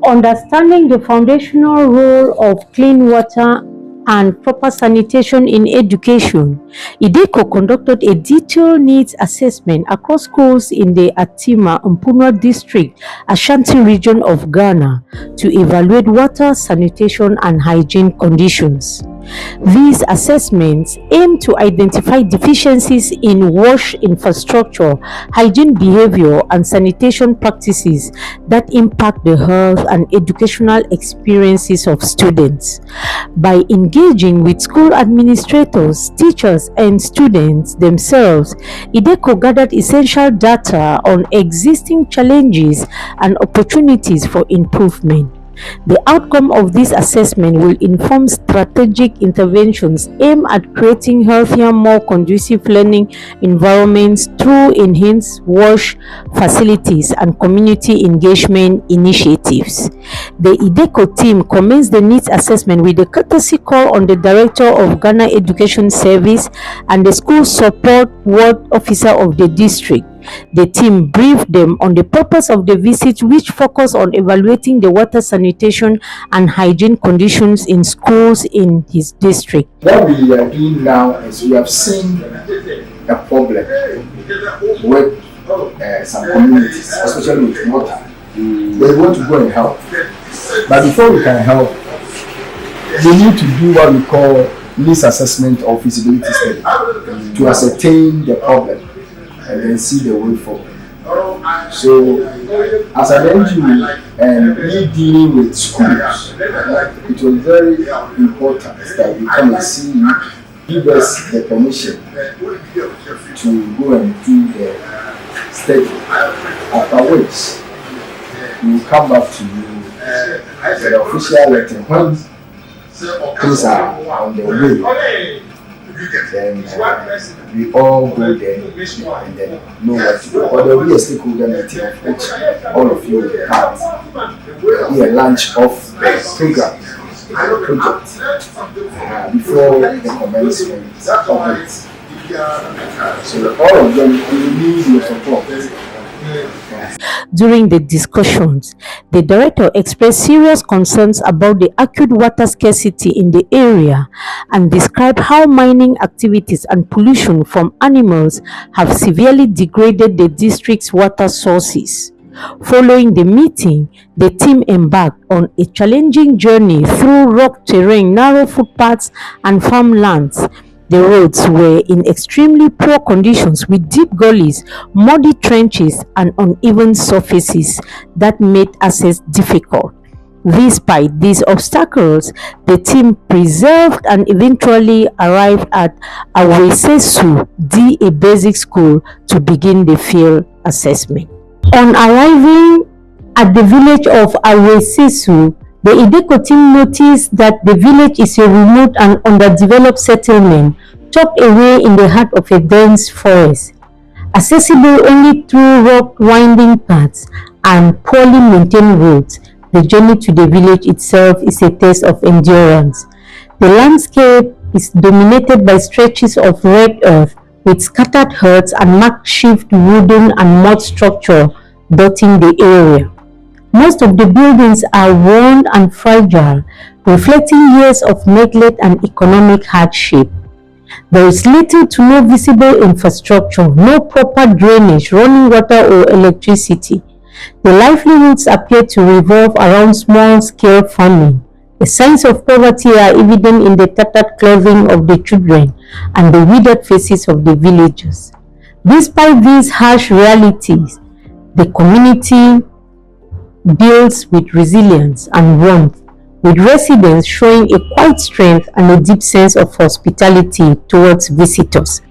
Understanding the foundational role of clean water and proper sanitation in education, IDECO conducted a detailed needs assessment across schools in the Atwima, Mponua district, Ashanti region of Ghana to evaluate water, sanitation and hygiene conditions. These assessments aim to identify deficiencies in wash infrastructure, hygiene behavior, and sanitation practices that impact the health and educational experiences of students. By engaging with school administrators, teachers, and students themselves, IDECO gathered essential data on existing challenges and opportunities for improvement. The outcome of this assessment will inform strategic interventions aimed at creating healthier, more conducive learning environments through enhanced wash facilities and community engagement initiatives. The IDECO team commenced the needs assessment with a courtesy call on the Director of Ghana Education Service and the School Support Ward Officer of the district. The team briefed them on the purpose of the visit, which focused on evaluating the water, sanitation and hygiene conditions in schools in his district. What we are doing now is we have seen a problem with some communities, especially with water. They want to go and help. But before we can help, we need to do what we call needs assessment or feasibility study to ascertain the problem and then see the way forward. So, as an NGO and we dealing with schools, it was very important that we come and see you, give us the permission to go and do the study, after which we will come back to you with the official letter. When things are on the way, then we all go there and then know what to do. But there will be a stakeholder meeting of which all of you will be part. There will be a launch of the program, project, before the commencement of it. So all of them will need your support. During the discussions, the director expressed serious concerns about the acute water scarcity in the area and described how mining activities and pollution from animals have severely degraded the district's water sources. Following the meeting, the team embarked on a challenging journey through rock terrain, narrow footpaths, and farmlands. The roads were in extremely poor conditions with deep gullies, muddy trenches, and uneven surfaces that made access difficult. Despite these obstacles, the team persevered and eventually arrived at Awisesu, a basic school, to begin the field assessment. On arriving at the village of Awisesu, the IDECO team noticed that the village is a remote and underdeveloped settlement tucked away in the heart of a dense forest. Accessible only through rock winding paths and poorly maintained roads, the journey to the village itself is a test of endurance. The landscape is dominated by stretches of red earth with scattered huts and makeshift wooden and mud structure dotting the area. Most of the buildings are worn and fragile, reflecting years of neglect and economic hardship. There is little to no visible infrastructure, no proper drainage, running water or electricity. The livelihoods appear to revolve around small-scale farming. The signs of poverty are evident in the tattered clothing of the children and the withered faces of the villagers. Despite these harsh realities, the community builds with resilience and warmth, with residents showing a quiet strength and a deep sense of hospitality towards visitors.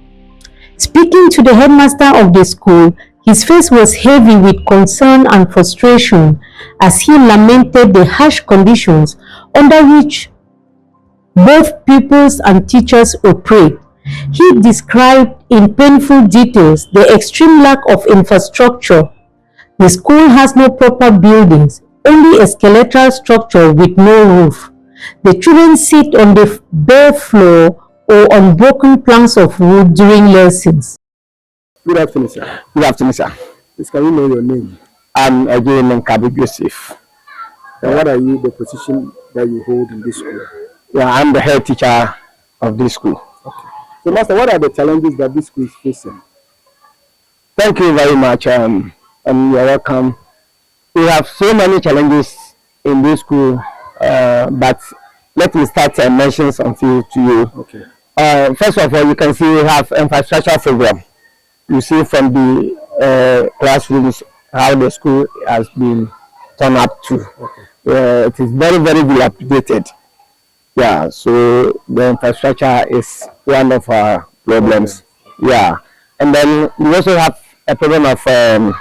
Speaking to the headmaster of the school, his face was heavy with concern and frustration as he lamented the harsh conditions under which both pupils and teachers operate. He described in painful details the extreme lack of infrastructure. The school has no proper buildings, only a skeletal structure with no roof. The children sit on the bare floor or on broken planks of wood during lessons. Good afternoon, sir. Good afternoon, sir. Please, can we know your name? I'm again Nkabi Joseph. And what are you, the position that you hold in this school? Yeah, I'm the head teacher of this school. Okay. So, Master, what are the challenges that this school is facing? Thank you very much, and you're welcome. We have so many challenges in this school, but let me start and mention some few to you. Okay. First of all, you can see we have infrastructure program. You see from the classrooms how the school has been turned up to. Okay. It is very, very dilapidated. Yeah, so the infrastructure is one of our problems. Okay. Yeah, and then we also have a problem of the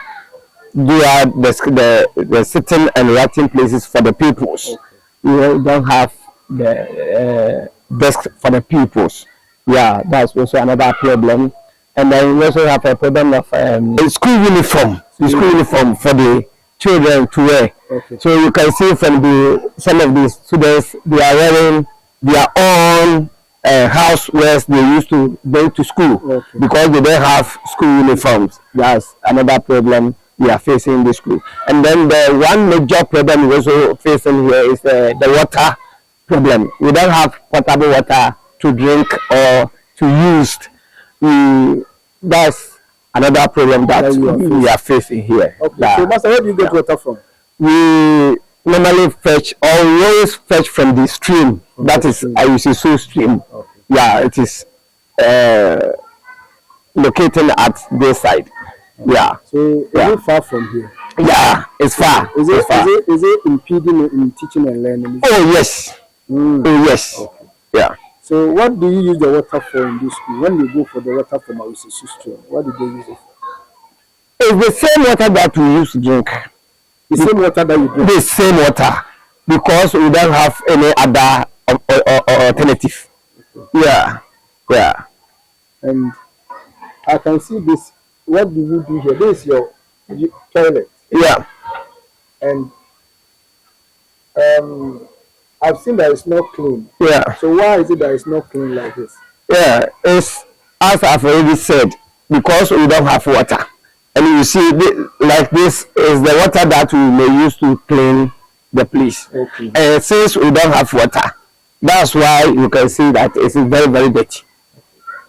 sitting and writing places for the pupils. Okay. We don't have the desk for the pupils. Yeah, that's also another problem. And then we also have a problem of the school uniform. The school uniform for the children to wear. Okay. So you can see from some of the students, they are wearing their own housewares they used to go to school. Okay. Because they don't have school uniforms. That's another problem we are facing in the school. And then the one major problem we're also facing here is the water problem. We don't have potable water to drink or to use. That's another problem that we are facing here. Okay. So, Master, where do you get water from? We normally fetch, or we always fetch from the stream. From that is Awiseso stream. Okay. Yeah, it is located at this side. Okay. Yeah. So, is it far from here? Yeah, it's far. Is it impeding in teaching and learning? Oh yes. Oh yes. Okay. Yeah. So, what do you use the water for in this school? When you go for the water from Awiseso stream, what do they use it for? It's the same water that we use to drink. The same water that you drink? The same water. Because we don't have any other alternative. Okay. Yeah. Yeah. And I can see this. What do you do here? This is your toilet. Yeah. And I've seen that it's not clean. Yeah. So why is it that it's not clean like this? Yeah, it's as I've already said, because we don't have water. And you see, like this is the water that we may use to clean the place. Okay. And since we don't have water, that's why you can see that it's very, very dirty.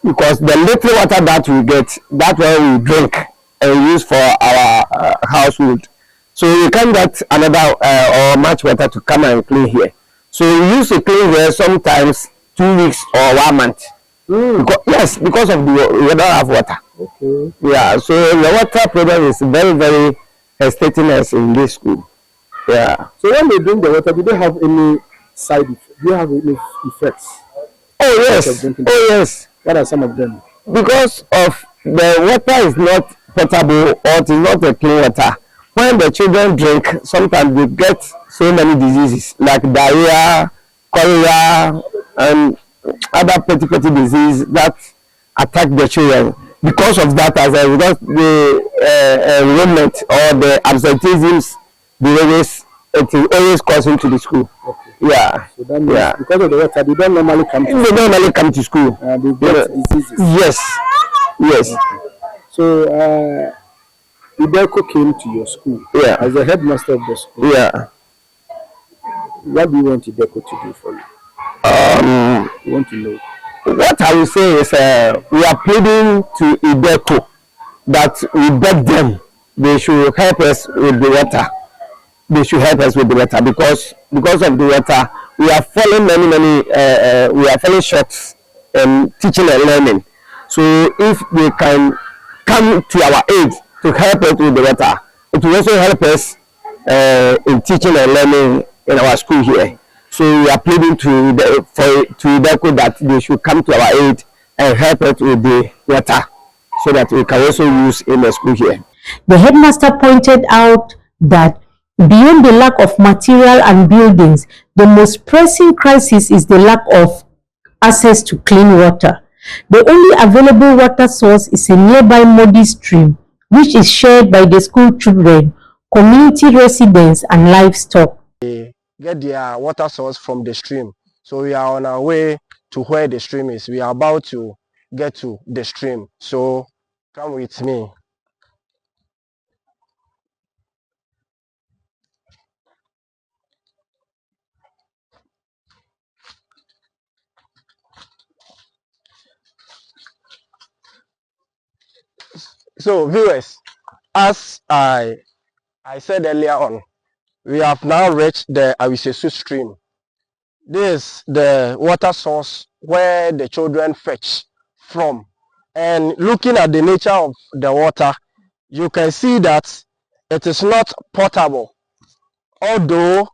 Because the little water that we get, that's what we drink and use for our household. So we can't get another or much water to come and clean here. So we used to clean here sometimes 2 weeks or 1 month. Because of we don't have water. Okay. Yeah, so the water problem is very, very hesitating us in this school. Yeah. So when they drink the water, do they have any side effects? Do you have any effects? Oh yes. Oh yes. What are some of them? Because of the water is not potable or it is not a clean water. When the children drink, sometimes they get so many diseases like diarrhea, cholera, and other petty diseases that attack the children. Because of that, as a result, the enrollment or the absenteeism, it is always causing to the school. Okay. Yeah. So that means because of the water, they don't normally come to school. They don't normally come to school. They get diseases. Yes. Yes. Okay. So, IDECO came to your school as the headmaster of the school. Yeah. What do you want IDECO to do for you? You want to know. What I will say is we are pleading to IDECO that we beg them they should help us with the water. They should help us with the water because of the water we are falling we are falling short in teaching and learning. So if they can come to our aid to help us with the water, it will also help us in teaching and learning in our school here. So we are pleading to IDECO that they should come to our aid and help us with the water so that we can also use in the school here. The headmaster pointed out that beyond the lack of material and buildings, the most pressing crisis is the lack of access to clean water. The only available water source is a nearby muddy stream, which is shared by the school children, community residents, and livestock. Get their water source from the stream. So we are on our way to where the stream is. We are about to get to the stream. So come with me. So viewers, as I said earlier on, we have now reached the Awisesu stream. This is the water source where the children fetch from. And looking at the nature of the water, you can see that it is not potable. Although,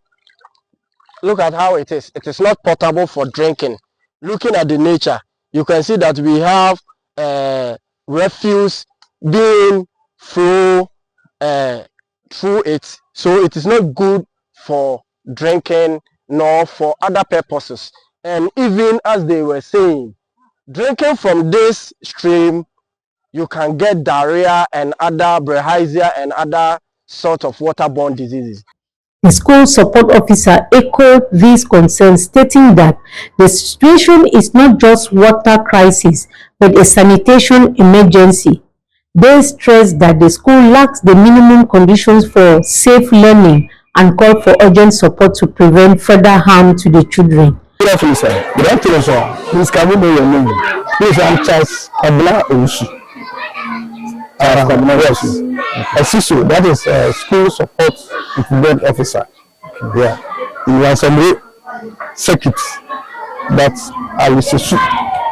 look at how it is. It is not potable for drinking. Looking at the nature, you can see that we have refuse being through it. So it is not good for drinking nor for other purposes. And even as they were saying, drinking from this stream, you can get diarrhea and other bilharzia and other sort of waterborne diseases. The school support officer echoed these concerns, stating that the situation is not just water crisis, but a sanitation emergency. They stressed that the school lacks the minimum conditions for safe learning and called for urgent support to prevent further harm to the children. Good afternoon, sir. Good afternoon, sir. Please, can we know your name? Please, I'm Charles Awisesu. Yes. Awisesu, that is school support improvement officer. Okay. Yeah. In Assembly circuit, that Awisesu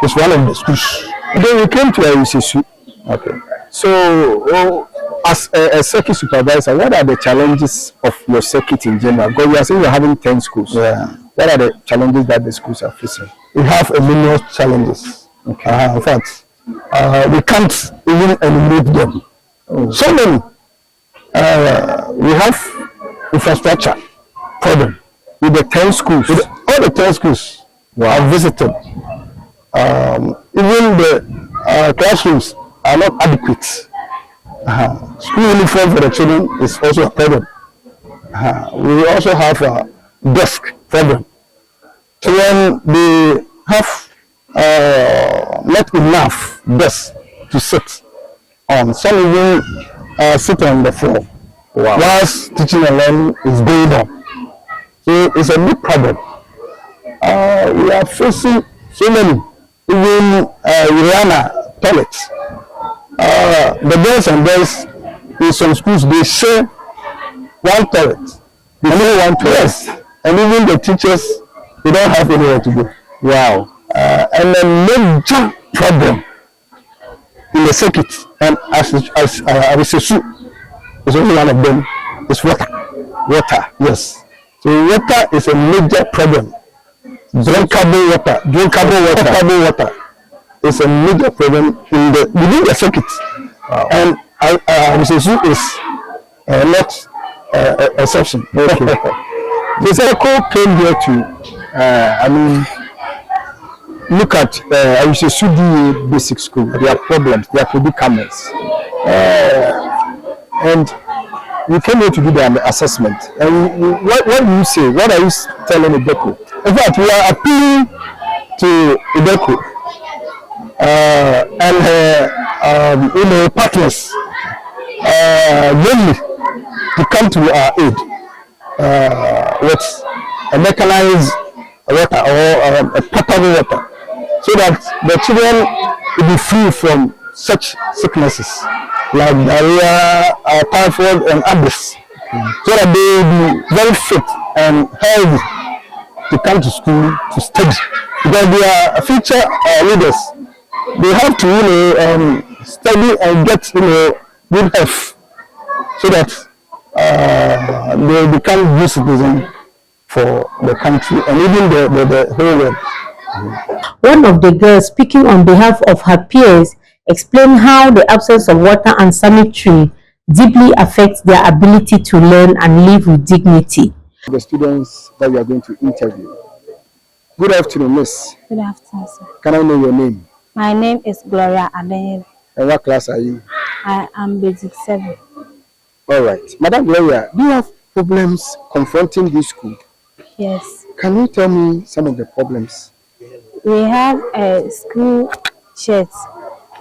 is one of the schools. And then we came to Awisesu. Okay. So, as a circuit supervisor, what are the challenges of your circuit in general? Because we are saying we are having 10 schools. Yeah. What are the challenges that the schools are facing? We have a million challenges. Okay. In fact, we can't even enumerate them. Oh. So many. We have infrastructure problem with the 10 schools. With all the 10 schools are visited. Even the classrooms are not adequate. School uniform for the children is also a problem. We also have a desk problem. Children, they have not enough desks to sit on. Some even sit on the floor. Wow. Whilst teaching and learning is going on. So it's a big problem. We are facing so many, even urinal toilets. The girls and boys in some schools, they share one toilet. They only one toilet. Yes. And even the teachers, they don't have anywhere to go. Wow. And a major problem in the circuit, and as Awisesu is only one of them, is water. Water, yes. So water is a major problem. Drinkable water is a major problem within the circuit. Wow. And Awisesu is not exception. Okay. The IDECO came here to, look at Awisesu DA basic school, their problems, their predicaments. And we came here to do the assessment. And what do you say? What are you telling IDECO? In fact, we are appealing to IDECO and her partners mainly to come to our aid with a mechanized water or a potable water, so that the children will be free from such sicknesses like diarrhea, typhoid, and others, so that they will be very fit and healthy to come to school to study. Because they are future leaders. They have to study and get good health, so that they become good citizens for the country and even the whole world. One of the girls, speaking on behalf of her peers, explained how the absence of water and sanitary deeply affects their ability to learn and live with dignity. The students that we are going to interview. Good afternoon, Miss. Good afternoon, sir. Can I know your name? My name is Gloria Adeyemi. And what class are you? I am basic 7. All right. Madam Gloria, do you have problems confronting this school? Yes. Can you tell me some of the problems? We have a school shirt.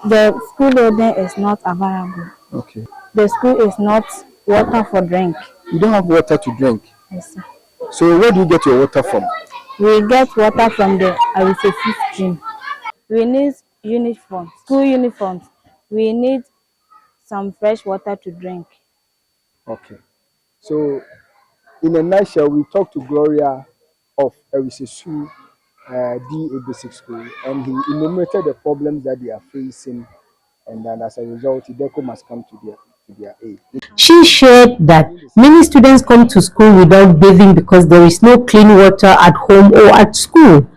The school building is not available. Okay. The school is not water for drink. You don't have water to drink? Yes, sir. So where do you get your water from? We get water from the Awisesu stream. We need uniforms, school uniforms. We need some fresh water to drink. Okay. So, in a nutshell, we talked to Gloria of Awisesu DA Basic School, and he enumerated the problems that they are facing, and then as a result, IDECO must come to their aid. She shared that many students come to school without bathing because there is no clean water at home or at school.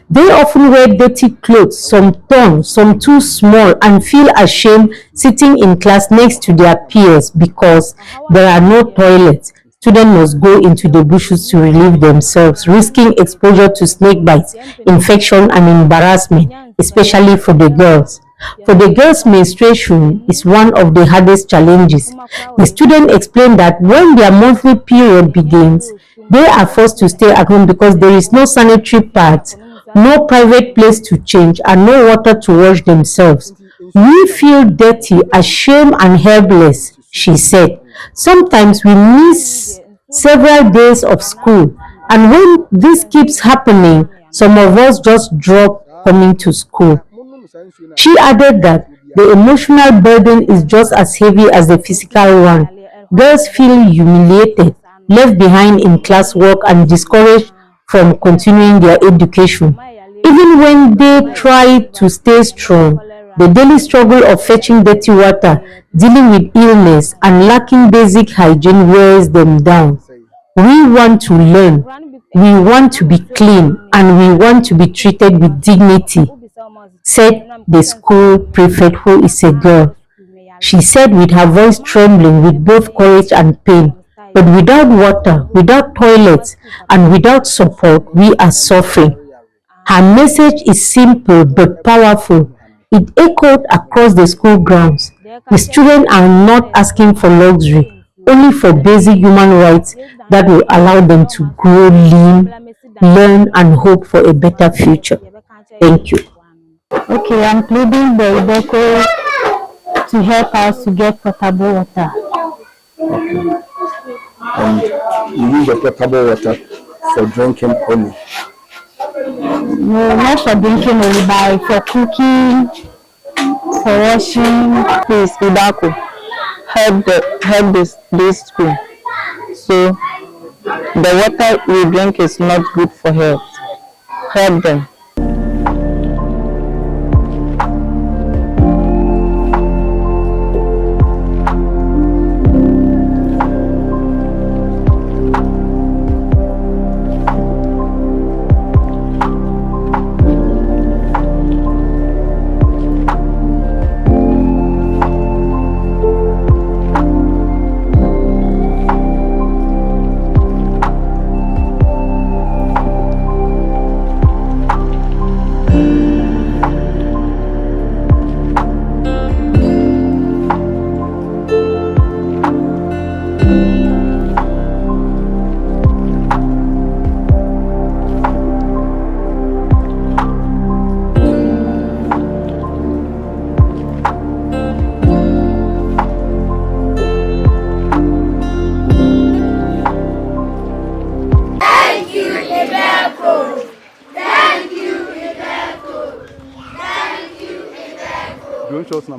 They often wear dirty clothes, some torn, some too small, and feel ashamed sitting in class next to their peers because there are no toilets. Students must go into the bushes to relieve themselves, risking exposure to snake bites, infection, and embarrassment, especially for the girls. For the girls' menstruation is one of the hardest challenges. The student explained that when their monthly period begins, they are forced to stay at home because there is no sanitary pads, no private place to change, and no water to wash themselves. We feel dirty, ashamed, and helpless, she said. Sometimes we miss several days of school, and when this keeps happening, some of us just drop coming to school. She added that the emotional burden is just as heavy as the physical one. Girls feel humiliated, left behind in classwork, and discouraged from continuing their education. Even when they try to stay strong, the daily struggle of fetching dirty water, dealing with illness, and lacking basic hygiene wears them down. We want to learn, we want to be clean, and we want to be treated with dignity, said the school prefect, who is a girl. She said with her voice trembling with both courage and pain, but without water, without toilets, and without support, we are suffering. Her message is simple but powerful. It echoed across the school grounds. The students are not asking for luxury, only for basic human rights that will allow them to grow lean, learn, and hope for a better future. Thank you. Okay, I'm pleading the IDECO to help us to get potable water. And you use the potable water for drinking only. No, not for drinking only, but for cooking, for washing. Please, IDECO, help this school. So the water we drink is not good for health. Help them. Don't show us